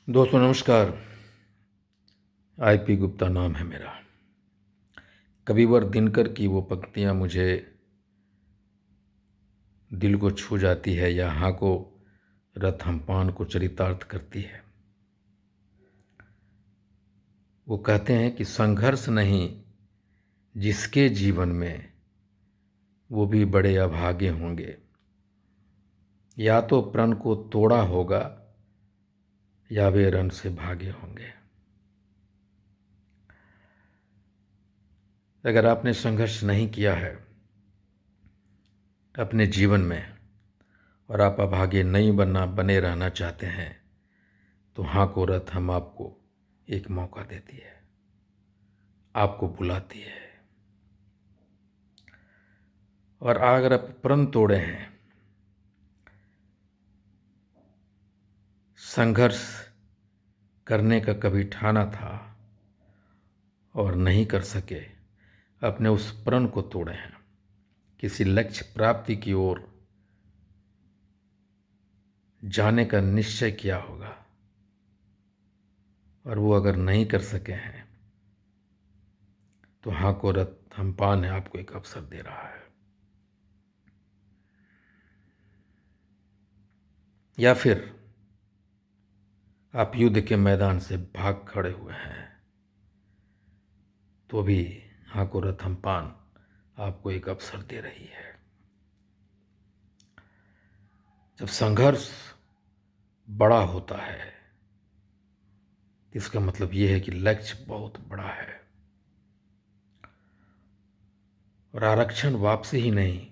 दोस्तों नमस्कार। आईपी गुप्ता नाम है मेरा। कविवर दिनकर की वो पंक्तियाँ मुझे दिल को छू जाती है या हाँ को रथ हम पान को चरितार्थ करती है। वो कहते हैं कि संघर्ष नहीं जिसके जीवन में वो भी बड़े अभागे होंगे, या तो प्रण को तोड़ा होगा या वे रण से भागे होंगे। अगर आपने संघर्ष नहीं किया है अपने जीवन में और आप अभागे नहीं बने रहना चाहते हैं तो हाँ को रथ हम आपको एक मौका देती है, आपको बुलाती है। और अगर आप प्रण तोड़े हैं, संघर्ष करने का कभी ठाना था और नहीं कर सके, अपने उस प्रण को तोड़े हैं, किसी लक्ष्य प्राप्ति की ओर जाने का निश्चय किया होगा और वो अगर नहीं कर सके हैं तो हाँ को रथ हम पान है आपको एक अवसर दे रहा है। या फिर आप युद्ध के मैदान से भाग खड़े हुए हैं तो भी हाँ को रथ हम पान आपको एक अवसर दे रही है। जब संघर्ष बड़ा होता है इसका मतलब ये है कि लक्ष्य बहुत बड़ा है और आरक्षण वापसी ही नहीं,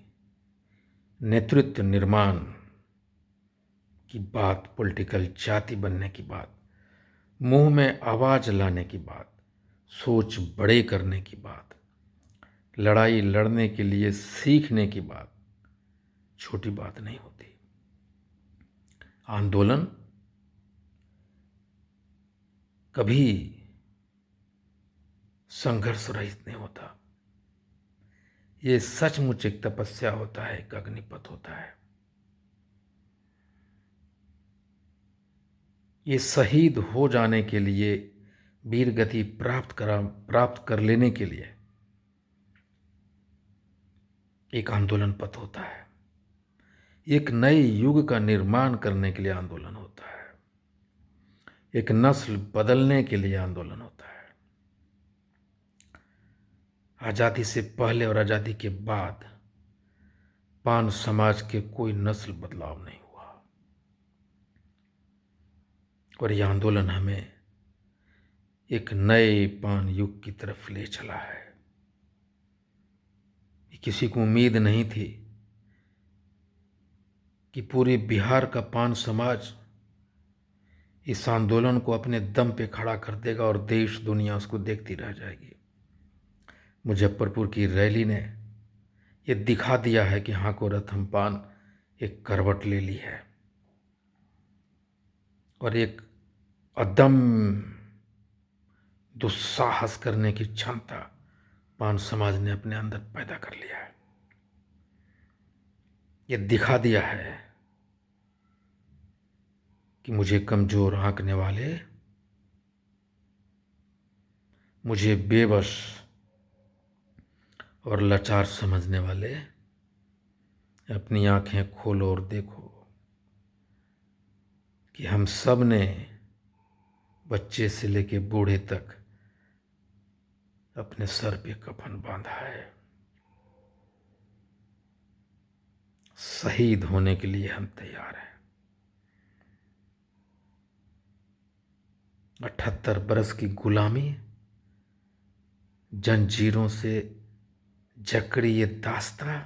नेतृत्व निर्माण की बात, पॉलिटिकल जाति बनने की बात, मुंह में आवाज लाने की बात, सोच बड़े करने की बात, लड़ाई लड़ने के लिए सीखने की बात छोटी बात नहीं होती। आंदोलन कभी संघर्ष रहित नहीं होता। ये सचमुच एक तपस्या होता है, एक अग्निपथ होता है। ये शहीद हो जाने के लिए, वीर गति प्राप्त कर लेने के लिए एक आंदोलन पथ होता है। एक नए युग का निर्माण करने के लिए आंदोलन होता है। एक नस्ल बदलने के लिए आंदोलन होता है। आज़ादी से पहले और आज़ादी के बाद पान समाज के कोई नस्ल बदलाव नहीं हुआ और यह आंदोलन हमें एक नए पान युग की तरफ ले चला है। किसी को उम्मीद नहीं थी कि पूरे बिहार का पान समाज इस आंदोलन को अपने दम पे खड़ा कर देगा और देश दुनिया उसको देखती रह जाएगी। मुजफ्फरपुर की रैली ने ये दिखा दिया है कि हाँ को रथ हम पान एक करवट ले ली है और एक अदम्य दुस्साहस करने की क्षमता पान समाज ने अपने अंदर पैदा कर लिया है। ये दिखा दिया है कि मुझे कमजोर आंकने वाले, मुझे बेबस और लाचार समझने वाले, अपनी आंखें खोलो और देखो कि हम सब ने बच्चे से लेके बूढ़े तक अपने सर पे कफन बांधा है। शहीद होने के लिए हम तैयार हैं। 78 बरस की गुलामी, जंजीरों से जकड़ी ये दास्तां,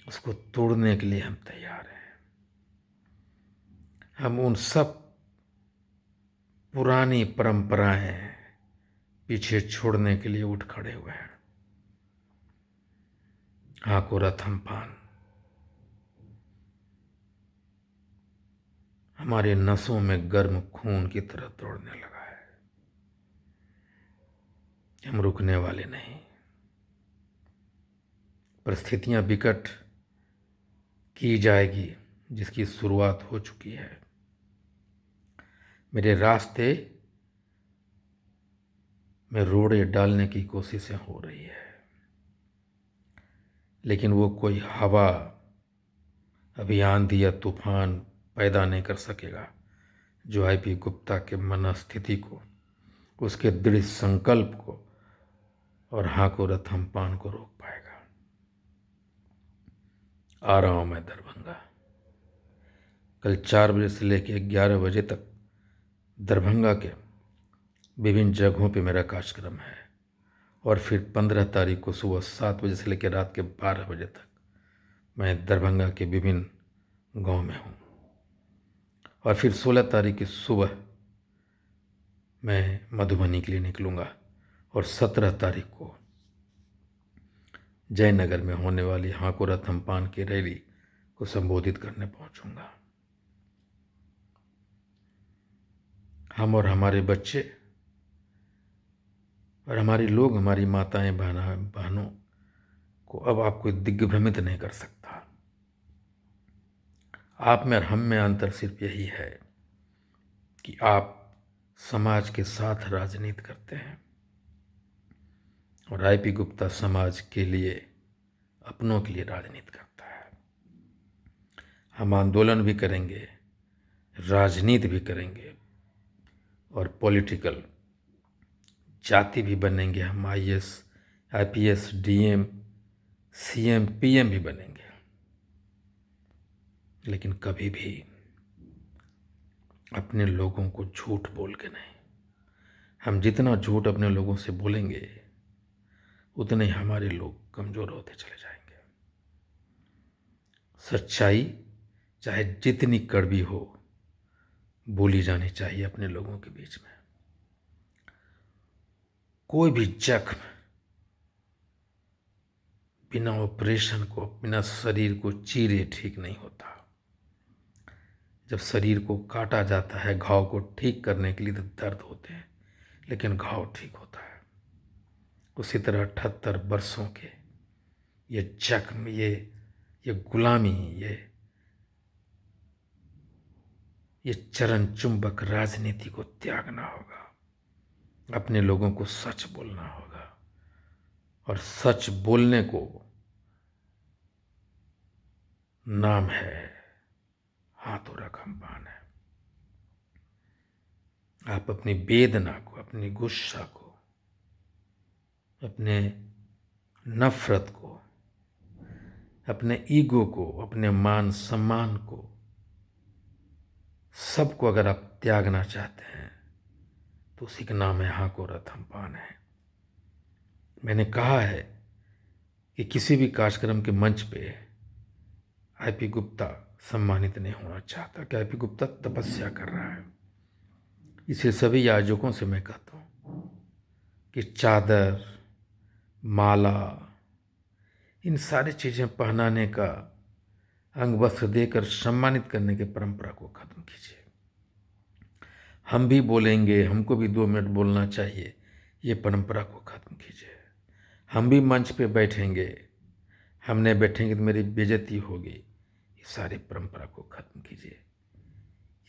उसको तोड़ने के लिए हम तैयार हैं। हम उन सब पुरानी परंपराएं पीछे छोड़ने के लिए उठ खड़े हुए हैं। हाँ को रथ हम पान हमारे नसों में गर्म खून की तरह दौड़ने लगा है। हम रुकने वाले नहीं। परिस्थितियां विकट की जाएगी जिसकी शुरुआत हो चुकी है। मेरे रास्ते में रोड़े डालने की कोशिशें हो रही है, लेकिन वो कोई हवा, अभी आंधी या तूफान पैदा नहीं कर सकेगा जो आईपी गुप्ता के मनस्थिति को, उसके दृढ़ संकल्प को और हाको रथमपान को रोक पाएगा। आ रहा हूं मैं दरभंगा। कल 4 बजे से लेकर 11 बजे तक दरभंगा के विभिन्न जगहों पे मेरा कार्यक्रम है, और फिर 15 तारीख को सुबह 7 बजे से लेकर रात के 12 बजे तक मैं दरभंगा के विभिन्न गांव में हूँ। और फिर 16 तारीख की सुबह मैं मधुबनी के लिए निकलूँगा, और 17 तारीख को जयनगर में होने वाली हाको रथमपान की रैली को संबोधित करने पहुँचूँगा। हम और हमारे बच्चे और हमारे लोग, हमारी माताएं बहनों को अब आप कोई दिग्भ्रमित नहीं कर सकता। आप में और हम में अंतर सिर्फ यही है कि आप समाज के साथ राजनीति करते हैं और आईपी गुप्ता समाज के लिए, अपनों के लिए राजनीति करता है। हम आंदोलन भी करेंगे, राजनीति भी करेंगे और पॉलिटिकल जाति भी बनेंगे। हम IAS, IPS, DM, CM, PM भी बनेंगे, लेकिन कभी भी अपने लोगों को झूठ बोल के नहीं। हम जितना झूठ अपने लोगों से बोलेंगे उतने ही हमारे लोग कमज़ोर होते चले जाएंगे। सच्चाई चाहे जितनी कड़वी हो, बोली जानी चाहिए अपने लोगों के बीच में। कोई भी जख्म बिना ऑपरेशन को, बिना शरीर को चीरे ठीक नहीं होता। जब शरीर को काटा जाता है घाव को ठीक करने के लिए तो दर्द होते हैं, लेकिन घाव ठीक होता है। उसी तरह 78 वर्षों के ये जख्म, ये गुलामी, ये चरण चुंबक राजनीति को त्यागना होगा। अपने लोगों को सच बोलना होगा, और सच बोलने को नाम है हाथों रखमपान है। आप अपनी वेदना को, अपनी गुस्सा को, अपने नफरत को, अपने ईगो को, अपने मान सम्मान को, सबको अगर आप त्यागना चाहते हैं तो उसी का नाम है हाको रथमपान है। मैंने कहा है कि किसी भी कार्यक्रम के मंच पे आईपी गुप्ता सम्मानित नहीं होना चाहता, कि आईपी गुप्ता तपस्या कर रहा है। इसे सभी आयोजकों से मैं कहता हूँ कि चादर, माला, इन सारी चीज़ें पहनाने का, अंग वस्त्र देकर सम्मानित करने की परंपरा को खत्म कीजिए। हम भी बोलेंगे, हमको भी 2 मिनट बोलना चाहिए, ये परंपरा को खत्म कीजिए। हम भी मंच पे बैठेंगे, हमने बैठेंगे तो मेरी बेइज्जती होगी, ये सारी परंपरा को खत्म कीजिए।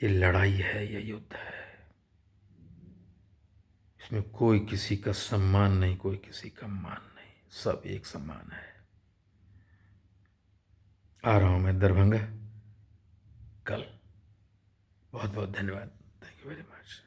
ये लड़ाई है, ये युद्ध है, इसमें कोई किसी का सम्मान नहीं, कोई किसी का मान नहीं, सब एक समान है। आ रहा हूं मैं दरभंगा कल। बहुत बहुत धन्यवाद। Thank you very much.